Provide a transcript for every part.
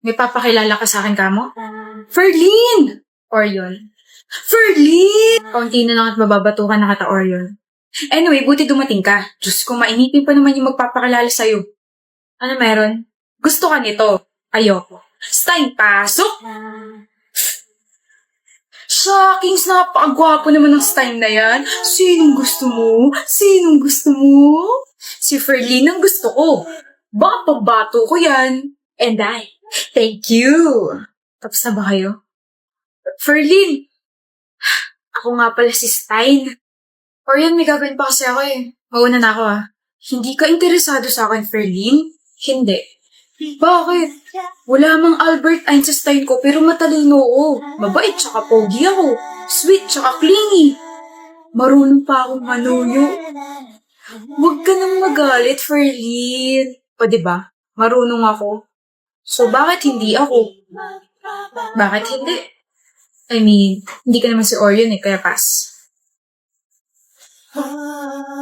May papakilala ka sa akin, kamo? Ferlin! Orion. Ferlin! Kaunti na lang at mababatukan na kita, Orion. Anyway, buti dumating ka. Diyos ko, mainitin pa naman yung magpapakilala sa'yo. Ano meron? Gusto ka nito? Ayoko. Stein, pasok! Shockings, napakagwapo naman ng Stein na yan. Sinong gusto mo? Sinong gusto mo? Si Ferlin ang gusto ko. Baka pagbato ko yan. And I, thank you. Tapos na ba kayo? Ferlin! Ako nga pala si Stein. Orion, may gagawin pa kasi ako eh. Mauna na ako ah. Hindi ka interesado sa akin, Ferlin? Hindi. Bakit? Wala mang Albert Einstein ko pero matalino ako. Mabait tsaka pogi ako. Sweet tsaka clingy. Marunong pa akong manuyo. Huwag ka nang magalit, Ferlin. O diba? Marunong ako. So bakit hindi ako? Bakit hindi? I mean, hindi ka naman si Orion eh, kaya pass.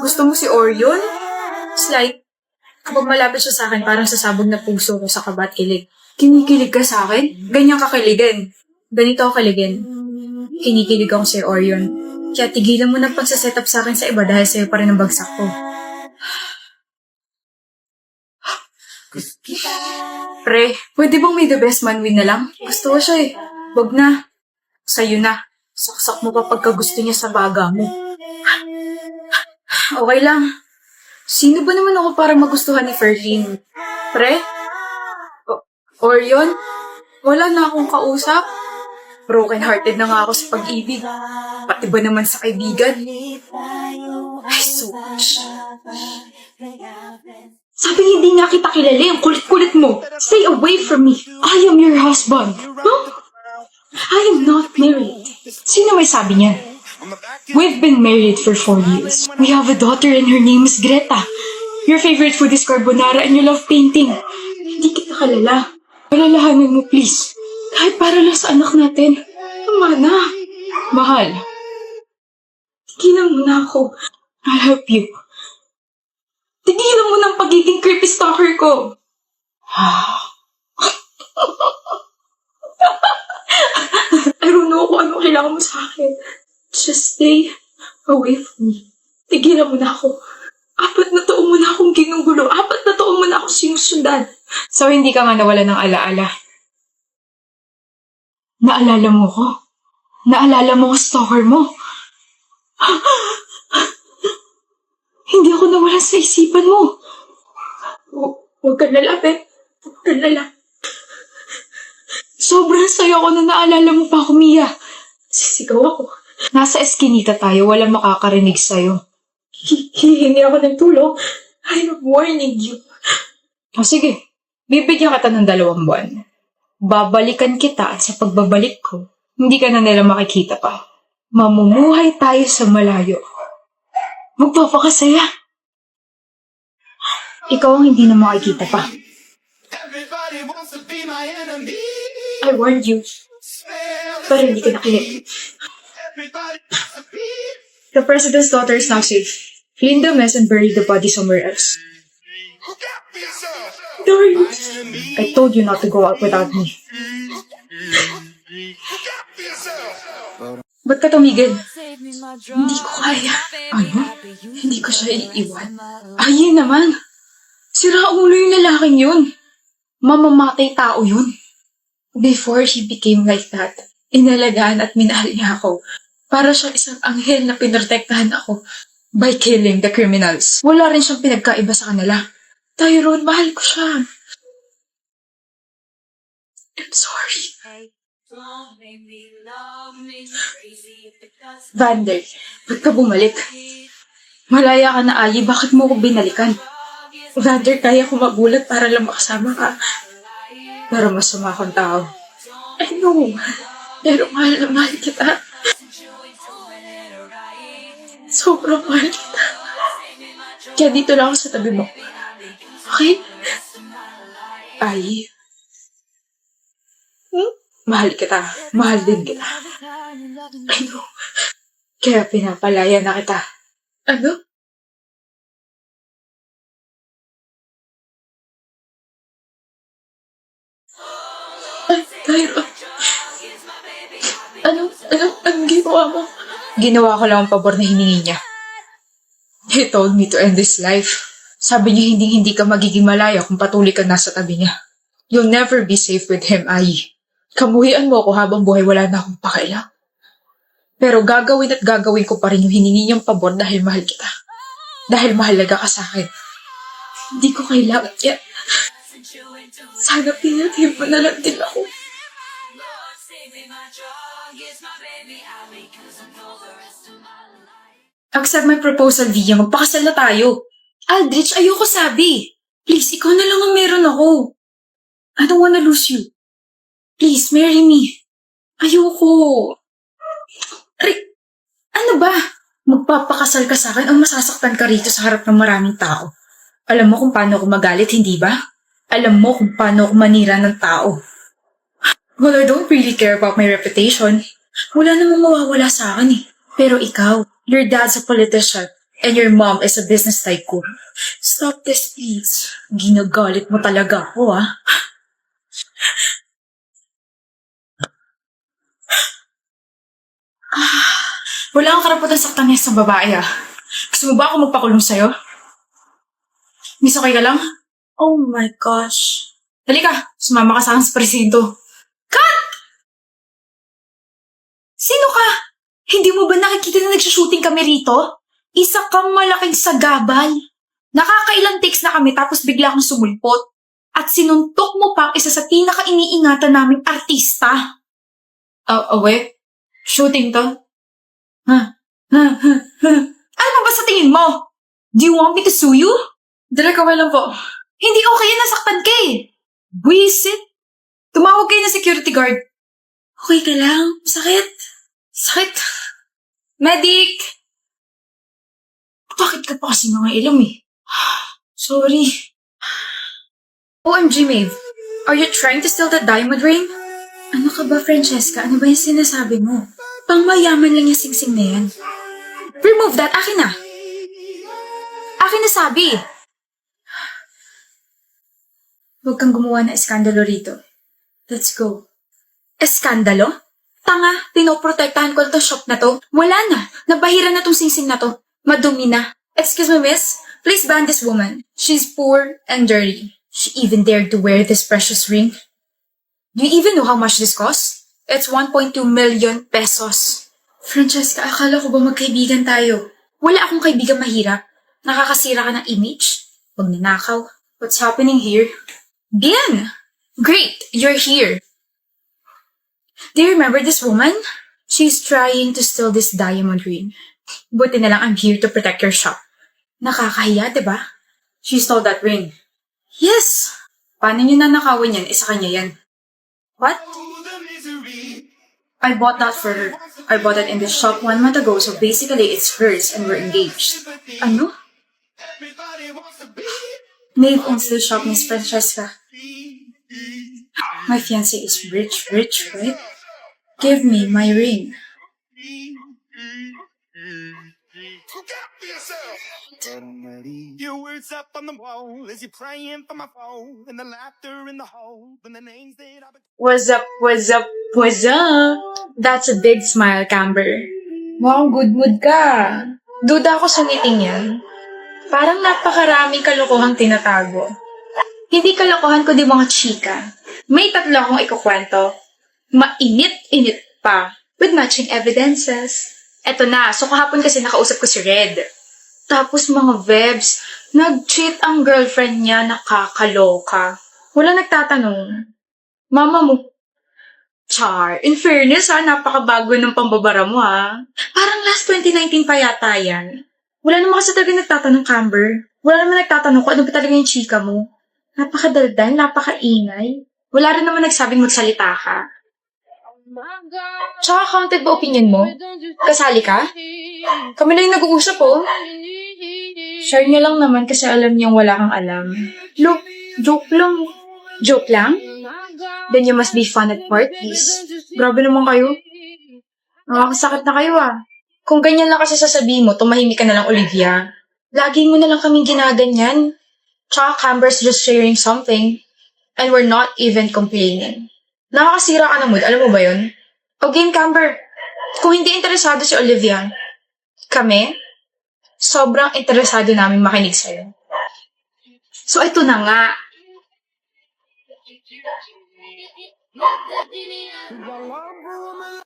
Gusto mo si Orion? Slight. Kapag malapit siya sa akin, parang sasabog na puso ko sa kaba at kilig. Kinikilig ka sa akin? Ganyan ka kiligin. Ganito ako kiligin. Kinikilig ako si Orion. Kaya tigilan mo na pagsaset up sa akin sa iba dahil sa'yo pa rin ang bagsak ko. Pre, pwede bang may the best man win na lang? Gusto ko siya eh. Wag na. Sa'yo na. Saksak mo pa pagka gusto niya sa baga mo. Okay lang. Sino ba naman ako para magustuhan ni Ferlin? Pre? Orion? Wala na akong kausap. Broken-hearted na nga ako sa pag-ibig. Pati ba naman sa kaibigan? Ay, sus. Sabi hindi nga kita kilala, ang kulit-kulit mo. Stay away from me. I am your husband. Huh? I am not married. Sino may sabi niyan? We've been married for 4 years. We have a daughter and her name is Greta. Your favorite food is carbonara and you love painting. Hindi kita kalala. Palalahanan mo please. Kahit para lang sa anak natin. Tama na. Mahal. Tigilan mo na ako. I'll help you. Tigilan mo ng pagiging creepy stalker ko. I don't know kung ano kailangan mo sa akin. Just stay away from me. Tigilan mo na ako. 4 na taon mo na akong ginugulo. 4 na taon mo na akong sinusundan. So, hindi ka nga nawala ng alaala. Naalala mo ko? Naalala mo ang stalker mo? Hindi ako nawalan sa isipan mo. Huwag ka lalapit. Huwag ka lalapit. Sobrang saya ko na naalala mo pa ako, Mia. Sisigaw ako. Nasa eskinita tayo, walang makakarinig sa'yo. Hihingi ako ng tulong. I'm warning you. O sige, bibigyan kita ng 2 buwan. Babalikan kita at sa pagbabalik ko, hindi ka na nila makikita pa. Mamumuhay tayo sa malayo. Magpapakasaya. Ikaw ang hindi na makikita pa. I warned you. Pero hindi ka nakinig. The president's daughter is now safe. Clean the mess and bury the body somewhere else. Darius! I told you not to go out without me. Ba't ka tumigil? Hindi ko kaya. Ano? Hindi ko siya iiwan. Ayun naman. Sira ulo yung lalaking yun. Mamamatay tao yun. Before he became like that, inalagaan at minahal niya ako. Para siyang isang anghel na pinrotektahan ako by killing the criminals. Wala rin siyang pinagkaiba sa kanila. Tyrone, mahal ko siya. I'm sorry. Vander, ba't ka bumalik? Malaya ka na, Ayi. Bakit mo ko binalikan? Vander, kaya ko magulat para lang makasama ka. Pero masama akong tao. I know. Pero mahal na mahal kita. Sobrang mahal kita. Kaya dito lang ako sa tabi mo. Okay? Ay. Mahal kita. Mahal din kita. I know. Kaya pinapalaya na kita. Ano? Kyra, anong ginawa mo? Ginawa ko lang ang pabor na hiningi niya. He told me to end this life. Sabi niya hindi ka magiging malaya kung patuloy ka nasa tabi niya. You'll never be safe with him, Ai. Kamuhian mo ako habang buhay, wala na akong pakialam. Pero gagawin ko pa rin yung hiningi niyang pabor dahil mahal kita. Dahil mahalaga ka sa akin. Hindi ko kailangan yan. Sana pinatid mo na lang din ako. Accept my proposal, Via. Magpakasal na tayo. Aldrich, ayoko sabi. Please, ikaw na lang ang meron ako. I don't wanna lose you. Please, marry me. Ayoko. Ano ba? Magpapakasal ka sa akin o masasaktan ka rito sa harap ng maraming tao? Alam mo kung paano ako magalit, hindi ba? Alam mo kung paano ako manira ng tao. Well, I don't really care about my reputation. Wala namang mawawala sa akin eh. Pero ikaw, your dad's a politician and your mom is a business tycoon. Stop this, please. Ginagalit mo talaga ako, ah. Wala kang karapatan saktan niya sa babae, ah. Gusto mo ba ako magpakulong sa'yo? Miss, okay ka lang? Oh my gosh. Halika, sumama ka sa akin sa presinto. Cut! Sino ka? Hindi mo ba nakikita na nagsushooting kami rito? Isa kang malaking sagabal. Nakakailang takes na kami tapos bigla kang sumulpot. At sinuntok mo pa ang isa sa pinaka-iniingatan naming artista. Wait. Shooting to? Ano ba sa tingin mo? Do you want me to sue you? Direk, okay lang po. Hindi okay yan, nasaktan ka eh. Buisit. Tumawag kayo na security guard. Okay ka lang? Sakit? Sakit? Medic! Bakit ka pa kasi mga ilong eh? Sorry. OMG, Maeve. Are you trying to steal that diamond ring? Ano ka ba, Francesca? Ano ba yung sinasabi mo? Pangmayaman lang yung singsing na yan. Remove that! Akin na! Akin na sabi! Huwag kang gumawa na eskandalo rito. Let's go. Eskandalo? Tanga, pinoprotektahan ko itong shop na to. Wala na. Nabahira na tong singsing na to. Madumi na. Excuse me, miss. Please ban this woman. She's poor and dirty. She even dared to wear this precious ring. Do you even know how much this costs? It's 1.2 million pesos. Francesca, akala ko ba magkaibigan tayo? Wala akong kaibigan mahirap. Nakakasira ka ng image. Huwag nanakaw. What's happening here? Bien! Great! You're here. Do you remember this woman? She's trying to steal this diamond ring. Buti na lang I'm here to protect your shop. Nakakahiya, diba? She stole that ring. Yes! Paano niyo nanakawan yan? Isa kanya yan. What? I bought that for her. I bought it in the shop 1 month ago, so basically it's hers and we're engaged. Ano? Maeve owns the shop, Miss Francesca. My fiancé is rich, right? Give me my ring. Your words up on the wall as you're praying for my phone and the laughter in the hole and the names that I've been... What's up? That's a big smile, Camber. Mukhang good mood ka. Duda ako sa ngiting yan. Parang napakaraming kalokohang tinatago. Hindi kalokohan kundi mga chika. May 3 akong ikukwento. Mainit-init pa. With matching evidences. Eto na, so kahapon kasi nakausap ko si Red. Tapos mga vebs, nag-cheat ang girlfriend niya, nakakaloka. Wala nagtatanong. Mama mo. Char, in fairness ha, napakabago ng pambabara mo ha. Parang last 2019 pa yata yan. Wala naman kasi talaga nagtatanong, Camber. Wala naman nagtatanong kung ano ba talaga yung chika mo. Napakadaldal, napakaingay. Wala rin naman nagsabing magsalita ka. Tsaka counted ba opinion mo? Kasali ka? Kami na yung nag-uusap oh. Share niya lang naman kasi alam niyang wala kang alam. Look, joke lang. Joke lang? Then you must be fun at parties. Grabe naman kayo. Nakakasakit na kayo ah. Kung ganyan lang kasi sasabihin mo, tumahimik ka na lang, Olivia. Lagi mo na lang kaming ginaganyan. Tsaka Camber's just sharing something. And we're not even complaining. Nakakasira ka ng mood, alam mo ba yun? O game camper, kung hindi interesado si Olivia, kami, sobrang interesado namin makinig sa'yo. So, ito na nga.